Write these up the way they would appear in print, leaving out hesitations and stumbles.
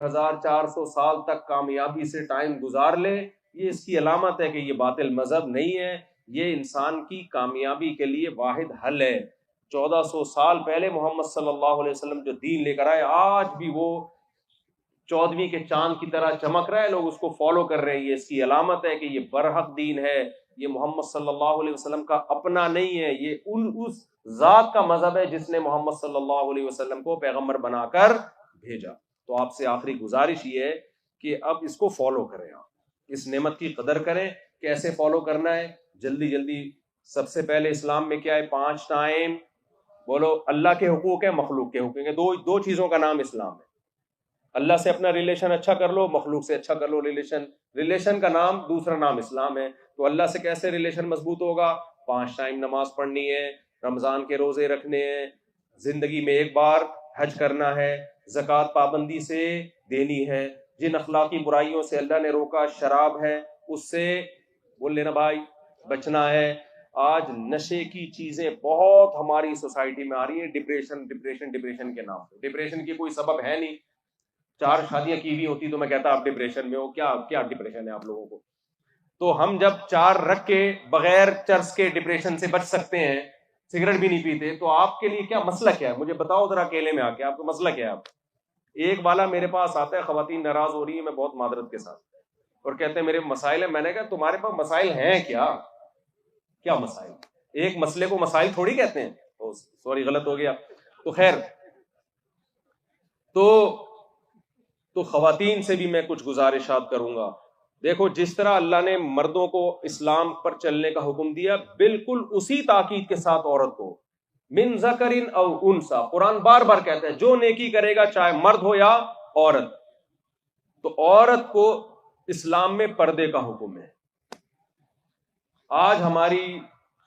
1400 سال تک کامیابی سے ٹائم گزار لے، یہ اس کی علامت ہے کہ یہ باطل مذہب نہیں ہے، یہ انسان کی کامیابی کے لیے واحد حل ہے۔ 1400 سال پہلے محمد صلی اللہ علیہ وسلم جو دین لے کر آئے، آج بھی وہ 14ویں کے چاند کی طرح چمک رہا ہے، لوگ اس کو فالو کر رہے ہیں۔ یہ اس کی علامت ہے کہ یہ برحق دین ہے، یہ محمد صلی اللہ علیہ وسلم کا اپنا نہیں ہے، یہ اس ذات کا مذہب ہے جس نے محمد صلی اللہ علیہ وسلم کو پیغمبر بنا کر بھیجا۔ تو آپ سے آخری گزارش یہ ہے کہ اب اس کو فالو کریں، آپ اس نعمت کی قدر کریں۔ کیسے فالو کرنا ہے؟ جلدی جلدی۔ سب سے پہلے اسلام میں کیا ہے؟ 5 ٹائم بولو، اللہ کے حقوق ہیں، مخلوق کے حقوق ہیں۔ دو چیزوں کا نام اسلام ہے۔ اللہ سے اپنا ریلیشن اچھا کر لو، مخلوق سے اچھا کر لو ریلیشن کا نام، دوسرا نام اسلام ہے۔ تو اللہ سے کیسے ریلیشن مضبوط ہوگا؟ 5 ٹائم نماز پڑھنی ہے، رمضان کے روزے رکھنے ہیں، زندگی میں ایک بار حج کرنا ہے، زکوٰۃ پابندی سے دینی ہے، جن اخلاقی برائیوں سے اللہ نے روکا، شراب ہے اس سے بول لینا بھائی بچنا ہے۔ آج نشے کی چیزیں بہت ہماری سوسائٹی میں آ رہی ہیں، ڈپریشن کے نام پہ۔ ڈپریشن کی کوئی سبب ہے نہیں، 4 شادیاں کی ہوئی ہوتی تو میں کہتا آپ ڈپریشن میں ہو، کیا ڈپریشن ہے آپ لوگوں کو؟ تو ہم جب 4 رکھ کے بغیر چرس کے ڈپریشن سے بچ سکتے ہیں، سگریٹ بھی نہیں پیتے، تو آپ کے لیے کیا مسئلہ کیا ہے؟ مجھے بتاؤ ذرا اکیلے میں آ کے آپ کا مسئلہ کیا ہے؟ آپ ایک والا میرے پاس آتا ہے، خواتین ناراض ہو رہی ہیں، میں بہت معذرت کے ساتھ، اور کہتے ہیں میرے مسائل ہیں۔ میں نے کہا تمہارے پاس مسائل ہیں کیا مسائل؟ ایک مسئلے کو مسائل تھوڑی کہتے ہیں۔ سوری غلط ہو گیا۔ تو خیر، تو خواتین سے بھی میں کچھ گزارشات کروں گا۔ دیکھو، جس طرح اللہ نے مردوں کو اسلام پر چلنے کا حکم دیا، بالکل اسی تاکید کے ساتھ عورت کو، من ذکر او انثی، قرآن بار بار کہتا ہے جو نیکی کرے گا چاہے مرد ہو یا عورت۔ تو عورت کو اسلام میں پردے کا حکم ہے۔ آج ہماری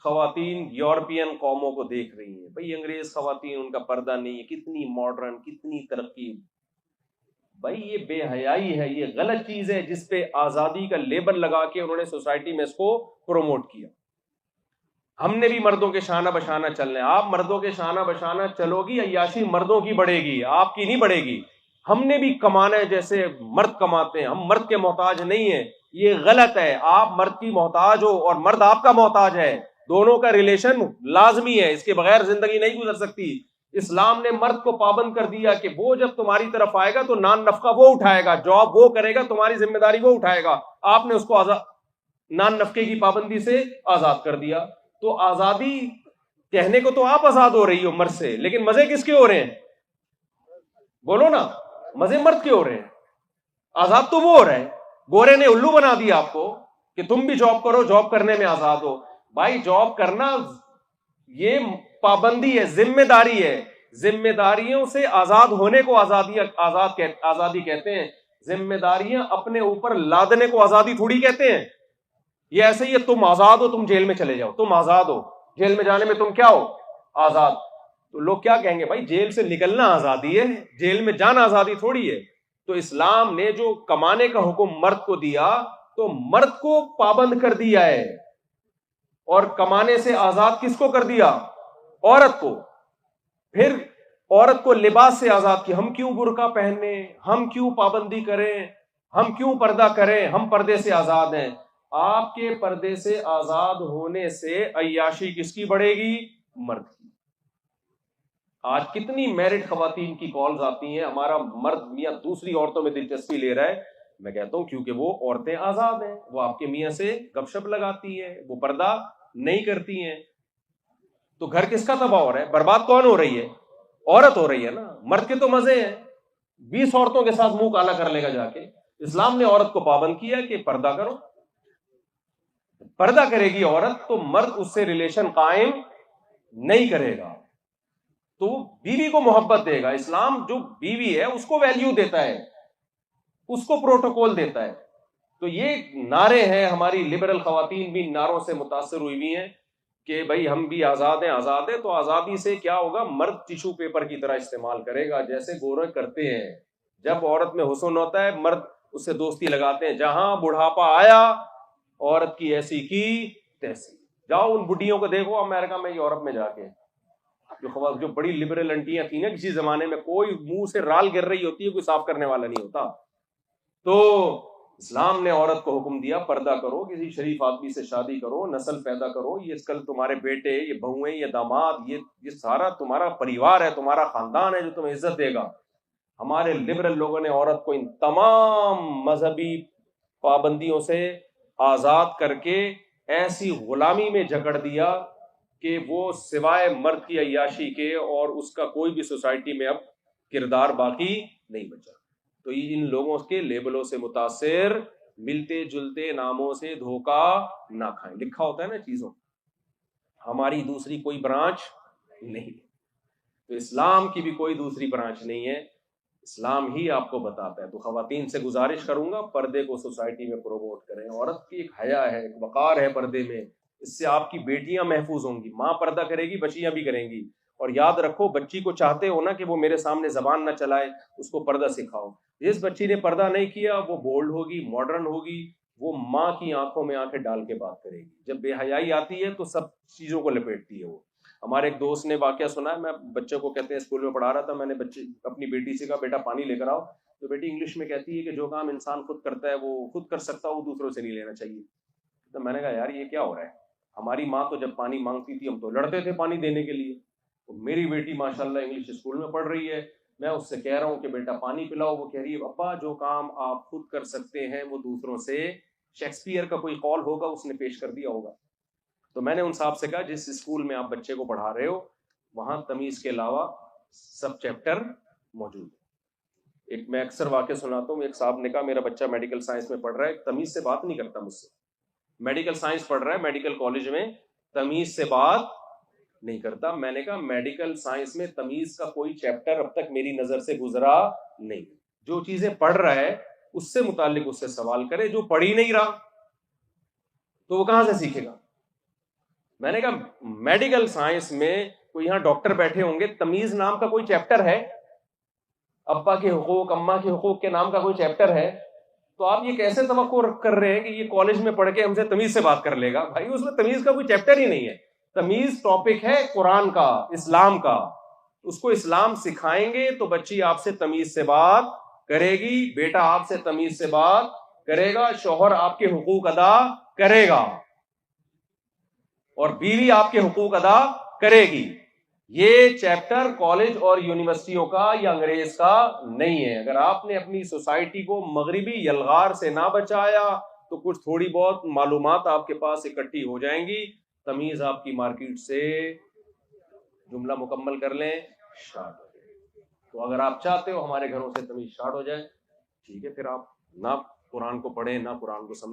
خواتین یورپین قوموں کو دیکھ رہی ہیں، بھئی انگریز خواتین، ان کا پردہ نہیں ہے، کتنی ماڈرن، کتنی ترقی۔ بھائی یہ بے حیائی ہے، یہ غلط چیز ہے، جس پہ آزادی کا لیبل لگا کے انہوں نے سوسائٹی میں اس کو پروموٹ کیا۔ ہم نے بھی مردوں کے شانہ بشانہ چلنا ہے۔ آپ مردوں کے شانہ بشانہ چلو گی، عیاشی مردوں کی بڑھے گی، آپ کی نہیں بڑھے گی۔ ہم نے بھی کمانا ہے جیسے مرد کماتے ہیں، ہم مرد کے محتاج نہیں ہیں، یہ غلط ہے۔ آپ مرد کی محتاج ہو اور مرد آپ کا محتاج ہے، دونوں کا ریلیشن لازمی ہے، اس کے بغیر زندگی نہیں گزر سکتی۔ اسلام نے مرد کو پابند کر دیا کہ وہ جب تمہاری طرف آئے گا تو نان نفقہ وہ اٹھائے گا، جاب وہ کرے گا، تمہاری ذمہ داری وہ اٹھائے گا۔ آپ نے اس کو نان نفقے کی پابندی سے آزاد کر دیا۔ تو آزادی کہنے کو تو آپ آزاد ہو رہی ہو مرد سے، لیکن مزے کس کے ہو رہے ہیں؟ بولو نا، مزے مرد کے ہو رہے ہیں، آزاد تو وہ ہو رہا ہے۔ گورے نے الو بنا دیا آپ کو کہ تم بھی جاب کرو، جاب کرنے میں آزاد ہو۔ بھائی جاب کرنا یہ پابندی ہے، ذمہ داری ہے۔ ذمہ داریوں سے آزاد ہونے کو آزادی کہتے ہیں۔ ذمہ داریاں اپنے اوپر لادنے کو آزادی تھوڑی کہتے ہیں۔ یہ ایسے ہی ہے، تم آزاد ہو، تم جیل میں چلے جاؤ، تم آزاد ہو، جیل میں جانے میں تم کیا ہو؟ آزاد۔ تو لوگ کیا کہیں گے؟ بھائی جیل سے نکلنا آزادی ہے، جیل میں جانا آزادی تھوڑی ہے۔ تو اسلام نے جو کمانے کا حکم مرد کو دیا، تو مرد کو پابند کر دیا ہے، اور کمانے سے آزاد کس کو کر دیا؟ عورت کو۔ پھر عورت کو لباس سے آزاد کیا۔ ہم کیوں برقع پہننے، ہم کیوں پابندی کریں، ہم کیوں پردہ کریں؟ ہم پردے سے آزاد ہیں۔ آپ کے پردے سے آزاد ہونے سے عیاشی کس کی بڑھے گی؟ مرد کی۔ آج کتنی میرڈ خواتین کی کالز آتی ہیں، ہمارا مرد میاں دوسری عورتوں میں دلچسپی لے رہا ہے۔ میں کہتا ہوں کیونکہ وہ عورتیں آزاد ہیں، وہ آپ کے میاں سے گپ شپ لگاتی ہیں، وہ پردہ نہیں کرتی ہیں۔ تو گھر کس کا تباہ ہو رہا ہے؟ برباد کون ہو رہی ہے؟ عورت ہو رہی ہے نا۔ مرد کے تو مزے ہیں، 20 عورتوں کے ساتھ منہ کالا کر لے گا جا کے۔ اسلام نے عورت کو پابند کیا کہ پردہ کرو۔ پردہ کرے گی عورت تو مرد اس سے ریلیشن قائم نہیں کرے گا، تو بیوی کو محبت دے گا۔ اسلام جو بیوی ہے اس کو ویلیو دیتا ہے، اس کو پروٹوکول دیتا ہے۔ تو یہ نعرے ہیں، ہماری لبرل خواتین بھی نعروں سے متاثر ہوئی ہوئی ہیں کہ بھئی ہم بھی آزاد ہیں۔ آزاد ہیں تو آزادی سے کیا ہوگا؟ مرد ٹیشو پیپر کی طرح استعمال کرے گا، جیسے گورے کرتے ہیں۔ جب عورت میں حسن ہوتا ہے، مرد اس سے دوستی لگاتے ہیں۔ جہاں بڑھاپا آیا، عورت کی ایسی کی تیسی۔ جاؤ ان بڈھیوں کو دیکھو امریکہ میں، یورپ میں جا کے، جو بڑی لبرل انٹیاں تھیں نا کسی زمانے میں، کوئی منہ سے رال گر رہی ہوتی ہے کوئی صاف کرنے والا نہیں ہوتا. تو اسلام نے عورت کو حکم دیا پردہ کرو، کسی شریف آدمی سے شادی کرو، نسل پیدا کرو. یہ کل تمہارے بیٹے، یہ بہویں، یہ داماد، یہ سارا تمہارا پریوار ہے، تمہارا خاندان ہے جو تمہیں عزت دے گا. ہمارے لبرل لوگوں نے عورت کو ان تمام مذہبی پابندیوں سے آزاد کر کے ایسی غلامی میں جکڑ دیا کہ وہ سوائے مرد کی عیاشی کے اور اس کا کوئی بھی سوسائٹی میں اب کردار باقی نہیں بچا. تو ان لوگوں کے لیبلوں سے متاثر ملتے جلتے ناموں سے دھوکہ نہ کھائیں. لکھا ہوتا ہے نا چیزوں، ہماری دوسری کوئی برانچ نہیں. تو اسلام کی بھی کوئی دوسری برانچ نہیں ہے، اسلام ہی آپ کو بتاتا ہے. تو خواتین سے گزارش کروں گا پردے کو سوسائٹی میں پروموٹ کریں. عورت کی ایک حیا ہے، ایک وقار ہے پردے میں، اس سے آپ کی بیٹیاں محفوظ ہوں گی. ماں پردہ کرے گی، بچیاں بھی کریں گی. اور یاد رکھو، بچی کو چاہتے ہو نا کہ وہ میرے سامنے زبان نہ چلائے، اس کو پردہ سکھاؤ. جس بچی نے پردہ نہیں کیا وہ بولڈ ہوگی، ماڈرن ہوگی، وہ ماں کی آنکھوں میں آنکھیں ڈال کے بات کرے گی. جب بے حیائی آتی ہے تو سب چیزوں کو لپیٹتی ہے. وہ ہمارے ایک دوست نے واقعہ سنا ہے، میں بچے کو کہتے ہیں اسکول میں پڑھا رہا تھا، میں نے اپنی بیٹی سے کہا بیٹا پانی لے کر آؤ. تو بیٹی انگلش میں کہتی ہے کہ جو کام انسان خود کرتا ہے وہ خود کر سکتا ہے، وہ دوسروں سے نہیں لینا چاہیے. تو میں نے کہا یار یہ کیا ہو رہا ہے، ہماری ماں تو جب پانی مانگتی تھی ہم تو لڑتے تھے پانی دینے کے لیے. تو میری بیٹی ماشاءاللہ انگلش اسکول میں پڑھ رہی ہے، میں اس سے کہہ رہا ہوں کہ بیٹا پانی پلاؤ، وہ کہہ رہی ہے ابا جو کام آپ خود کر سکتے ہیں وہ دوسروں سے، شیکسپیئر کا کوئی قول ہوگا اس نے پیش کر دیا ہوگا. تو میں نے ان صاحب سے کہا جس اسکول میں آپ بچے کو پڑھا رہے ہو وہاں تمیز کے علاوہ سب چیپٹر موجود ہے. ایک میں اکثر واقعہ سناتا ہوں، ایک صاحب نے کہا میرا بچہ میڈیکل سائنس میں پڑھ رہا ہے، تمیز سے بات نہیں کرتا مجھ سے. میڈیکل سائنس پڑھ رہا ہے، میڈیکل کالج میں، تمیز سے بات نہیں کرتا. میں نے کہا میڈیکل سائنس میں تمیز کا کوئی چیپٹر اب تک میری نظر سے گزرا نہیں. جو چیزیں پڑھ رہا ہے اس سے متعلق اس سے سوال کرے، جو پڑھ ہی نہیں رہا تو وہ کہاں سے سیکھے گا. میں نے کہا میڈیکل سائنس میں کوئی یہاں ڈاکٹر بیٹھے ہوں گے، تمیز نام کا کوئی چیپٹر ہے؟ ابا کے حقوق، اماں کے حقوق کے نام کا کوئی چیپٹر ہے؟ تو آپ یہ کیسے توقع کر رہے ہیں کہ یہ کالج میں پڑھ کے ہم سے تمیز سے بات کر لے گا؟ بھائی اس میں تمیز کا کوئی چیپٹر ہی نہیں ہے. تمیز ٹاپک ہے قرآن کا، اسلام کا. اس کو اسلام سکھائیں گے تو بچی آپ سے تمیز سے بات کرے گی، بیٹا آپ سے تمیز سے بات کرے گا، شوہر آپ کے حقوق ادا کرے گا اور بیوی آپ کے حقوق ادا کرے گی. یہ چیپٹر کالج اور یونیورسٹیوں کا یا انگریز کا نہیں ہے. اگر آپ نے اپنی سوسائٹی کو مغربی یلغار سے نہ بچایا تو کچھ تھوڑی بہت معلومات آپ کے پاس اکٹھی ہو جائیں گی. تمیز آپ کی مارکیٹ سے، جملہ مکمل کر لیں، شارٹ ہو جائے. تو اگر آپ چاہتے ہو ہمارے گھروں سے تمیز شارٹ ہو جائے، ٹھیک ہے، پھر آپ نہ قرآن کو پڑھیں نہ قرآن کو سمجھیں.